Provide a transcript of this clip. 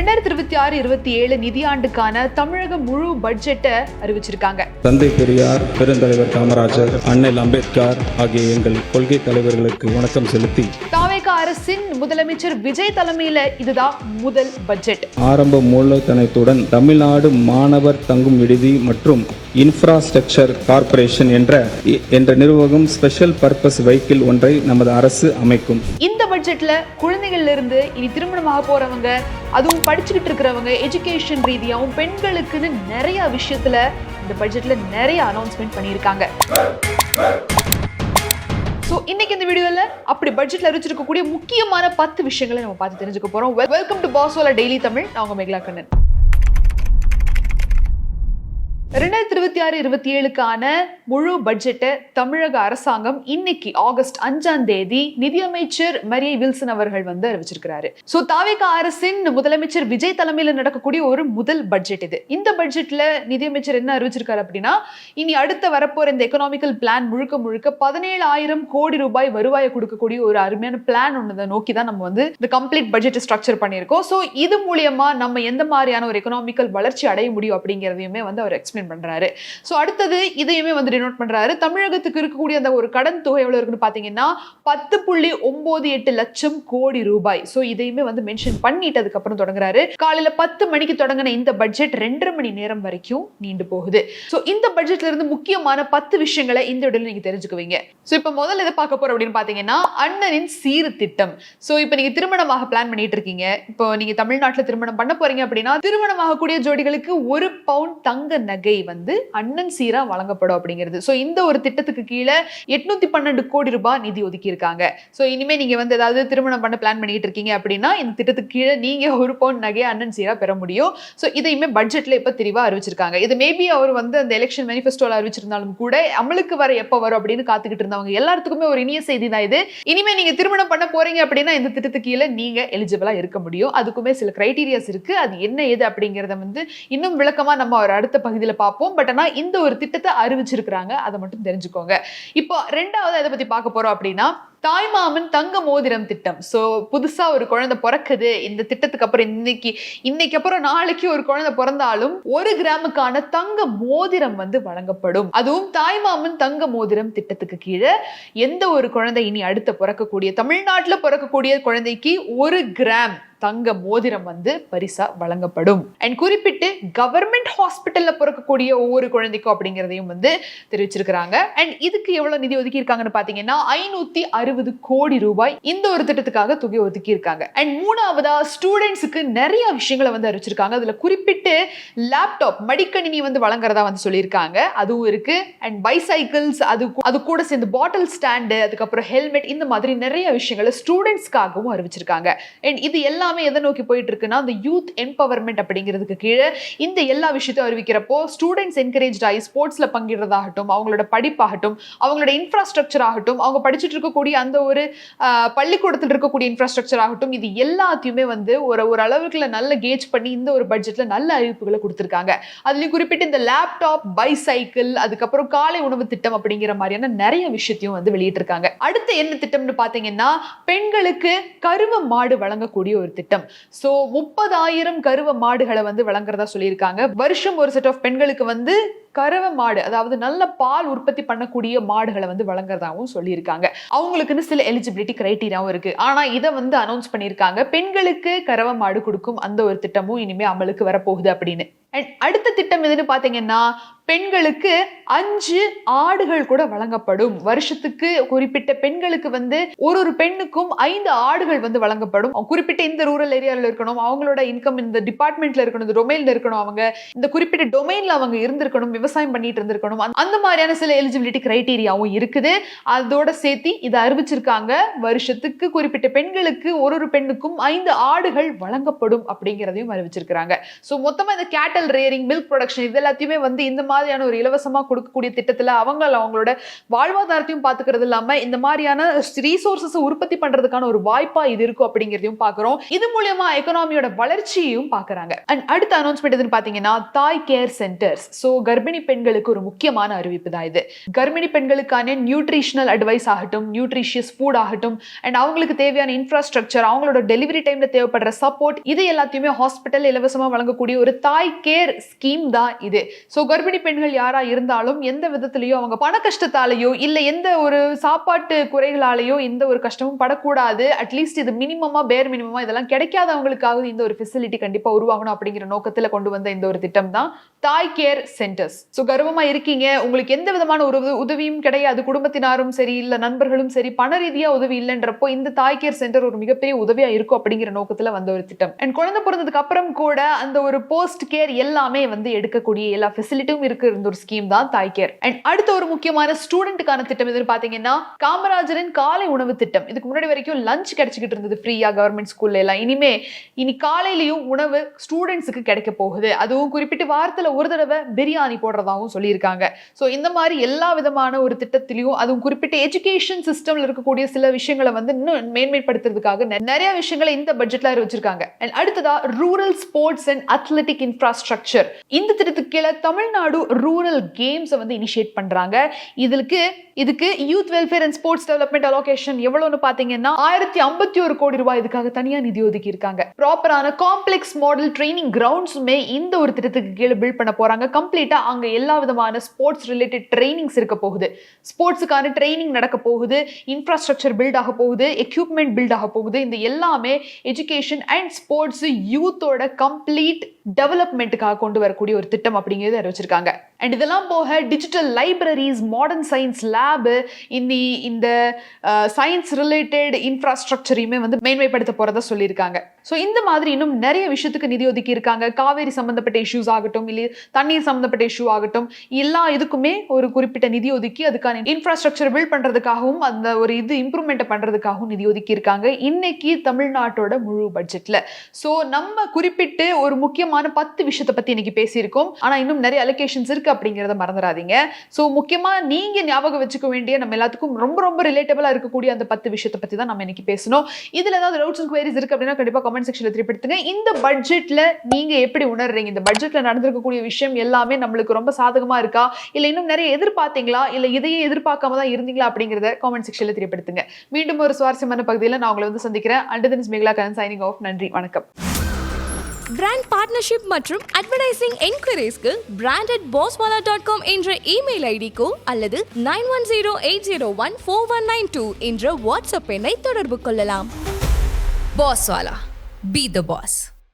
2026-27 நிதியாண்டுக்கான தமிழக முழு பட்ஜெட்டை அறிவிச்சிருக்காங்க. தந்தை பெரியார், பெருந்தலைவர் காமராஜர், அண்ணல் அம்பேத்கர் ஆகிய எங்கள் கொள்கை தலைவர்களுக்கு வணக்கம் செலுத்தி தாவேக அரசின் முதலமைச்சர் விஜய் தலைமையில இதுதான் முதல் பட்ஜெட். ஆரம்ப மூலதனத்துடன் தமிழ்நாடு மாணவர் தங்கும் விடுதி மற்றும் இன்ஃப்ராஸ்ட்ரக்சர் கார்ப்பரேஷன் என்ற நிறுவனம் ஸ்பெஷல் பர்பஸ் வெஹிக்கிள் ஒன்றை நமது அரசு அமைக்கும். இந்த பட்ஜெட்ல குழந்தைகள்ல இருந்து இனி திருமணமாக போறவங்க, அதுவும் படிச்சுக்கிட்டு இருக்கிறவங்க, எஜுகேஷன் ரீதியாகவும் பெண்களுக்குன்னு நிறைய விஷயத்துல இந்த பட்ஜெட்ல நிறைய அனௌன்ஸ்மெண்ட் பண்ணியிருக்காங்க. இன்னைக்கு இந்த வீடியோல அப்படி பட்ஜெட்ல அறிவிச்சிருக்கக்கூடிய முக்கியமான 10 விஷயங்களை நம்ம பார்த்து தெரிஞ்சுக்க போறோம். வெல்கம் டு பாஸ்வாலா டெய்லி தமிழ். நான் உங்க மேகலா கண்ணன். 2026-27க்கான முழு பட்ஜெட்டை தமிழக அரசாங்கம் இன்னைக்கு ஆகஸ்ட் 5ஆம் தேதி நிதியமைச்சர் மரிய வில்சன் அவர்கள் அறிவிச்சிருக்கிறாரு. தாவேக அரசின் முதலமைச்சர் விஜய் தலைமையில் நடக்கக்கூடிய ஒரு முதல் பட்ஜெட் இது. இந்த பட்ஜெட்ல நிதியமைச்சர் என்ன அறிவிச்சிருக்காரு அப்படின்னா, இனி அடுத்த வரப்போற இந்த எக்கனாமிக்கல் பிளான் முழுக்க 17,000 கோடி ரூபாய் வருவாயை கொடுக்கக்கூடிய ஒரு அருமையான பிளான் ஒன்று நோக்கி தான் நம்ம இந்த கம்ப்ளீட் பட்ஜெட் ஸ்ட்ரக்சர் பண்ணியிருக்கோம். இது மூலியமா நம்ம எந்த மாதிரியான ஒரு எக்கனாமிக்கல் வளர்ச்சி அடைய முடியும் அப்படிங்கிறதையுமே அவர் எக்ஸ்பிளைன் பண்றாரு. அடுத்தது இதையுமே டினோட் பண்றாரு. தமிழகத்துக்கு இருக்கக்கூடிய அந்த ஒரு கடன் தொகை எவ்வளவு இருக்குன்னு பாத்தீங்கன்னா 10.98 லட்சம் கோடி ரூபாய். இதையுமே மென்ஷன் பண்ணிட்டு அதுக்கப்புறம் தொடங்குறாரு. காலையில 10 மணிக்கு தொடங்கின இந்த பட்ஜெட் 2.5 மணி நேரம் வரைக்கும் நீண்டு போகுது. இந்த பட்ஜெட்ல இருந்து முக்கியமான 10 விஷயங்களை இந்த இடத்துல நீங்க தெரிஞ்சுக்குவீங்க. இப்ப முதல்ல எதை பார்க்க போறோம் அப்படின்னு பாத்தீங்கன்னா, அண்ணனின் சீர் திட்டம். இப்ப நீங்க திருமணமாக பிளான் பண்ணிட்டு இருக்கீங்க. இப்போ நீங்க தமிழ்நாட்டுல திருமணம் பண்ண போறீங்க அப்படின்னா, திருமணமாக கூடிய ஜோடிகளுக்கு 1 பவுன் தங்க நகை அண்ணன் சீரா வழங்கப்படும் அப்படிங்கிறது. இந்த ஒரு திட்டத்துக்கு கீழே 812 கோடி ரூபாய் நிதி ஒதுக்கி இருக்காங்க. இனிமே நீங்க ஏதாவது திருமணம் பண்ண பிளான் பண்ணிட்டு இருக்கீங்க அப்படின்னா, இந்த திட்டத்துக்கு கீழே நீங்க 1 பவுன் நகை அண்ணன் சீரா பெற முடியும். இதையுமே பட்ஜெட்ல இப்ப தெளிவா அறிவிச்சிருக்காங்க. இது மேபி அவர் அந்த எலெக்ஷன் மேனிஃபெஸ்டோல அறிவிச்சிருந்தாலும் கூட அமலுக்கு வர எப்ப வரும் அப்படின்னு காத்துக்கிட்டு இருந்தவங்க எல்லாத்துக்குமே ஒரு இனிய செய்தி தான் இது. இனிமே நீங்க திருமணம் பண்ண போறீங்க அப்படின்னா இந்த திட்டத்துக்கு கீழே நீங்க எலிஜிபிளா இருக்க முடியும். அதுக்குமே சில கிரைட்டீரியாஸ் இருக்கு. அது என்ன ஏது அப்படிங்கறத இன்னும் விளக்கமா நம்ம ஒரு அடுத்த பகுதியில் பார்ப்போம். பட் ஆனா இந்த ஒரு திட்டத்தை அறிவிச்சிருக்காங்க, அதை மட்டும் தெரிஞ்சுக்கோங்க. இப்போ ரெண்டாவது எதை பத்தி பார்க்க போறோம் அப்படின்னா, தாய்மாமன் தங்க மோதிரம் திட்டம். புதுசா ஒரு குழந்தை பிறக்குது. இந்த திட்டத்துக்கு அப்புறம் இன்னைக்கு அப்புறம் நாளைக்கு ஒரு குழந்தை பிறந்தாலும் 1 கிராமுக்கான தங்க மோதிரம் வழங்கப்படும். அதுவும் தாய்மாமன் தங்க மோதிரம் திட்டத்துக்கு கீழே எந்த ஒரு குழந்தை இனி அடுத்த பிறக்கக்கூடிய தமிழ்நாட்டுல பிறக்கக்கூடிய குழந்தைக்கு 1 கிராம் தங்க மோதிரம் பரிசா வழங்கப்படும். அண்ட் குறிப்பிட்டு கவர்மெண்ட் ஹாஸ்பிட்டல்ல பிறக்கக்கூடிய ஒவ்வொரு குழந்தைக்கும் அப்படிங்கிறதையும் தெரிவிச்சிருக்காங்க. அண்ட் இதுக்கு எவ்வளவு நிதி ஒதுக்கி இருக்காங்கன்னு பாத்தீங்கன்னா 560 கோடி ரூபாய் இந்த ஒரு திட்டத்துக்காக தொகை ஒதுக்கி இருக்காங்க. அண்ட் மூணாவதா ஸ்டூடெண்ட்ஸுக்கு நிறைய விஷயங்களை அறிவிச்சிருக்காங்க. அதுல குறிப்பிட்டு லேப்டாப் மடிக்கணினி வழங்குறதா சொல்லியிருக்காங்க. அதுவும் இருக்கு. அண்ட் பைசைக்கிள்ஸ், அது கூட சேர்ந்து பாட்டில் ஸ்டாண்டு, அதுக்கப்புறம் ஹெல்மெட், இந்த மாதிரி நிறைய விஷயங்களை ஸ்டூடெண்ட்ஸ்க்காகவும் அறிவிச்சிருக்காங்க. அண்ட் இது எல்லாம் எதை நோக்கி போயிட்டு இருக்குன்னா, அந்த யூத் எம்பவர்மெண்ட் அப்படிங்கிறதுக்கு கீழே இந்த எல்லா விஷயத்தையும் அறிவிக்கிறப்போ ஸ்டூடெண்ட்ஸ் என்கரேஜ் ஆகி ஸ்போர்ட்ஸ்ல பங்கிடுறதாகட்டும், அவங்களோட படிப்பாகட்டும், அவங்களோட இன்ஃப்ராஸ்ட்ரக்சர் ஆகட்டும், அவங்க படிச்சுட்டு இருக்கக்கூடிய அந்த ஒரு பள்ளிக்கூடத்தில் இருக்கக்கூடிய இன்ஃப்ராஸ்ட்ரக்சர் ஆகட்டும், இது எல்லாத்தையுமே ஒரு அளவுக்குள்ள நல்ல கேஜ் பண்ணி இந்த ஒரு பட்ஜெட்ல நல்ல அறிவிப்புகளை கொடுத்திருக்காங்க. அதுலயும் குறிப்பிட்டு இந்த லேப்டாப், பைசைக்கிள், அதுக்கப்புறம் காலை உணவு திட்டம் அப்படிங்கிற மாதிரியான நிறைய விஷயத்தையும் வெளியிட்டு இருக்காங்க. அடுத்து என்ன திட்டம்னு பாத்தீங்கன்னா, பெண்களுக்கு கருவ மாடு வழங்கக்கூடிய ஒரு திட்டம். 30,000 கருவ மாடுகளை வழங்குறதா சொல்லியிருக்காங்க. வருஷம் ஒரு செட் ஆஃப் பெண்களுக்கு கறவை மாடு, அதாவது நல்ல பால் உற்பத்தி பண்ணக்கூடிய மாடுகளை வழங்குறதாகவும் சொல்லியிருக்காங்க. அவங்களுக்குன்னு சில எலிஜிபிலிட்டி கிரைட்டீரியாவும் இருக்கு. ஆனா இதை அனௌன்ஸ் பண்ணியிருக்காங்க. பெண்களுக்கு கறவை மாடு கொடுக்கும் அந்த ஒரு திட்டமும் இனிமே அமலுக்கு வரப்போகுது அப்படின்னு. அடுத்த திட்டம் எதுன்னு பாத்தீங்கன்னா, பெண்களுக்கு 5 ஆடுகள் கூட வழங்கப்படும். வருஷத்துக்கு குறிப்பிட்ட பெண்களுக்கு ஒரு பெண்ணுக்கும் 5 ஆடுகள் வழங்கப்படும். குறிப்பிட்ட இந்த ரூரல் ஏரியாவில் இருக்கணும், அவங்களோட இன்கம் இந்த டிபார்ட்மெண்ட்ல இருக்கணும், இந்த டொமைன்ல இருக்கணும், அவங்க இந்த குறிப்பிட்ட டொமைன்ல அவங்க இருந்திருக்கணும், விவசாயம் பண்ணிட்டு இருந்திருக்கணும். அந்த மாதிரியான சில எலிஜிபிலிட்டி கிரைட்டீரியாவும் இருக்குது. அதோட சேர்த்து இதை அறிவிச்சிருக்காங்க. வருஷத்துக்கு குறிப்பிட்ட பெண்களுக்கு ஒரு பெண்ணுக்கும் 5 ஆடுகள் வழங்கப்படும் அப்படிங்கிறதையும் அறிவிச்சிருக்காங்க. மொத்தமா இந்த கேட்டல் ரேரிங், மில்க் ப்ரொடக்ஷன், இது எல்லாத்தையுமே இந்த மாதிரியான ஒரு இலவசமா கொடுக்கக்கூடிய திட்டத்துல அவங்களோட வாழ்வாதாரத்தையும் பாத்துக்கிறது இல்லாம இந்த மாதிரியான ரிசோர்சஸ் உற்பத்தி பண்றதுக்கான ஒரு வாய்ப்பா இது இருக்கும் அப்படிங்கிறதையும் பாக்குறோம். இது மூலமா எக்கனாமியோட வளர்ச்சியையும் பாக்குறாங்க. அண்ட் அடுத்த அனௌன்ஸ்மெண்ட் எதுன்னு பாத்தீங்கன்னா, தாய் கேர் சென்டர்ஸ். கர்ப்பிணி கர்ப்பிணி பெண்களுக்கு ஒரு முக்கியமான அறிவிப்பு தான் இது. கர்ப்பிணி பெண்களுக்கான நியூட்ரிஷனல் அட்வைஸ் ஆகட்டும், நியூட்ரிஷியஸ் ஃபுட் ஆகட்டும், அண்ட் அவங்களுக்கு தேவையான இன்ஃப்ராஸ்ட்ரக்சர், அவங்களோட டெலிவரி டைம்ல தேவைப்படுற சப்போர்ட், இது எல்லாத்தையுமே ஹாஸ்பிட்டல் இலவசமா வழங்கக்கூடிய ஒரு தாய் கேர் ஸ்கீம் தான் இது. சோ கர்ப்பிணி பெண்கள் யாரா இருந்தாலும் எந்த விதத்திலயோ அவங்க பண கஷ்டத்தாலேயோ இல்ல எந்த ஒரு சாப்பாட்டு குறைகளாலேயோ எந்த ஒரு கஷ்டமும் படக்கூடாது. அட்லீஸ்ட் இது மினிமமா, பேர் மினிமமா இதெல்லாம் கிடைக்காதவங்களுக்காக இந்த ஒரு ஃபெசிலிட்டி கண்டிப்பா உருவாகணும் அப்படிங்கிற நோக்கத்துல கொண்டு வந்த இந்த ஒரு திட்டம் தான் தாய் கேர் சென்டர்ஸ். சோ கர்ப்பமா இருக்கீங்க, உங்களுக்கு எந்த விதமான ஒரு உதவியும் கிடையாது, குடும்பத்தினாரும் சரி இல்ல நண்பர்களும் சரி பண ரீதியா உதவி இல்லைன்றப்போ இந்த தாய் கேர் சென்டர் ஒரு மிகப்பெரிய உதவியா இருக்கும் அப்படிங்கிற நோக்கத்துல வந்த ஒரு திட்டம். அண்ட் குழந்தை பிறந்ததுக்கு அப்புறம் கூட அந்த ஒரு போஸ்ட் கேர் எல்லாமே எடுக்கக்கூடிய எல்லா ஃபெசிலிட்டியும் இருக்கு இந்த ஒரு ஸ்கீம் தான் தாய் கேர். அண்ட் அடுத்த ஒரு முக்கியமான ஸ்டூடெண்ட்டுக்கான திட்டம் எதுன்னு பாத்தீங்கன்னா காமராஜரின் காலை உணவு திட்டம். இதுக்கு முன்னாடி வரைக்கும் லஞ்ச் கிடைச்சிக்கிட்டு இருந்தது ஃப்ரீயா கவர்மெண்ட் ஸ்கூல்ல எல்லாம். இனி காலையிலயும் உணவு ஸ்டூடெண்ட்ஸுக்கு கிடைக்க போகுது. அதுவும் குறிப்பிட்டு வாரத்துல ஒரு தடவை பிரியாணி போடுறதாகவும் சொல்லியிருக்காங்க. சோ இந்த மாதிரி எல்லா விதமான ஒரு திட்டத்திலையும் அதுவும் குறிப்பிட்ட எஜுகேஷன் சிஸ்டம்ல இருக்கக்கூடிய சில விஷயங்களை இன்னும் மேன்மைப்படுத்துறதுக்காக நிறைய விஷயங்களை இந்த பட்ஜெட்ல அறிவிச்சிருக்காங்க. அண்ட் அடுத்ததா rural sports and athletic infrastructure. இந்த திட்டத்துக்கு கீழே தமிழ்நாடு ரூரல் கேம்ஸ் இனிஷியேட் பண்றாங்க. இதுக்கு youth welfare and sports development allocation எவ்வளவுன்னு பாத்தீங்கன்னா 1051 கோடி ரூபாய் இதுக்காக தனியா நிதி ஒதுக்கி இருக்காங்க. ப்ராப்பரான காம்ப்ளெக்ஸ் மாடல் ட்ரைனிங் கிரவுண்ட்ஸுமே இந்த ஒரு திட்டத்துக்கு கீழே பில்ட் பண்ண போறாங்க. கம்ப்ளீட்டா அங்க எல்லா விதமான ஸ்போர்ட்ஸ் ரிலேட்டட் ட்ரைனிங்ஸ் இருக்க போகுது. ஸ்போர்ட்ஸுக்கான ட்ரைனிங் நடக்க போகுது, இன்ஃப்ராஸ்ட்ரக்சர் பில்ட் ஆக போகுது, எக்யூப்மெண்ட் பில்ட் ஆக போகுது. இந்த எல்லாமே எஜுகேஷன் அண்ட் ஸ்போர்ட்ஸ் யூத்தோட கம்ப்ளீட் டெவலப்மெண்ட்டுக்காக கொண்டு வரக்கூடிய ஒரு திட்டம் அப்படிங்கிறது அறிவிச்சிருக்காங்க. அண்ட் இதெல்லாம் போக digital libraries, modern science lab, இந்த சயின்ஸ் ரிலேட்டட் இன்ஃப்ராஸ்ட்ரக்சரையுமே மேன்மைப்படுத்த போறதா சொல்லியிருக்காங்க. ஸோ இந்த மாதிரி இன்னும் நிறைய விஷயத்துக்கு நிதி ஒதுக்கி இருக்காங்க. காவேரி சம்பந்தப்பட்ட இஷ்யூஸ் ஆகட்டும், இல்லை தண்ணீர் சம்பந்தப்பட்ட இஷ்யூ ஆகட்டும், எல்லா இதுக்குமே ஒரு குறிப்பிட்ட நிதி ஒதுக்கி அதுக்கான இன்ஃப்ராஸ்ட்ரக்சர் பில்ட் பண்றதுக்காகவும் அந்த ஒரு இம்ப்ரூவ்மெண்ட் பண்றதுக்காகவும் நிதி ஒதுக்கி இருக்காங்க இன்னைக்கு தமிழ்நாட்டோட முழு பட்ஜெட்ல. ஸோ நம்ம குறிப்பிட்டு ஒரு முக்கியமான 10 விஷயத்தை பத்தி இன்னைக்கு பேசியிருக்கோம். ஆனா இன்னும் நிறைய அலோகேஷன்ஸ் இருக்கு அப்படிங்கறத மறந்துடாதீங்க. ஸோ முக்கியமா நீங்க ஞாபகம் வச்சுக்க வேண்டிய நம்ம எல்லாத்துக்கும் ரொம்ப ரொம்ப ரிலேட்டபிளா இருக்கக்கூடிய அந்த 10 விஷயத்தை பத்தி தான் நம்ம இன்னைக்கு பேசணும். இதுல ஏதாவது டவுட்ஸ் அண்ட் குவரிஸ் இருக்கு அப்படின்னா கண்டிப்பா கமெண்ட் செக்ஷன்ல தெரியப்படுத்துங்க. இந்த பட்ஜெட்ல நீங்க எப்படி உணர்றீங்க? இந்த பட்ஜெட்ல நடந்திருக்கக்கூடிய விஷயம் எல்லாமே நம்மளுக்கு ரொம்ப சாதகமா இருக்கா, இல்ல இன்னும் நிறைய எதிர்பார்த்தீங்களா, இல்ல இதையே எதிர்பார்க்காம தான் இருந்தீங்களா அப்படிங்கறத கமெண்ட் செக்ஷன்ல தெரியப்படுத்துங்க. மீண்டும் ஒரு சுவாரஸ்யமான பகுதியில் நான் உங்களை சந்திக்கிறேன். Until then, Meghala Karan signing off. நன்றி, வணக்கம். பிராண்ட் பார்ட்னர்ஷிப் மற்றும் அட்வர்டைசிங் என்குயரிஸ்க்கு brand@bosswala.com என்ற இமெயில் ஐடிக்கோ அல்லது 9108014192 என்ற வாட்ஸ்அப் எண்ணை தொடர்பு கொள்ளலாம். Bosswala, be the boss.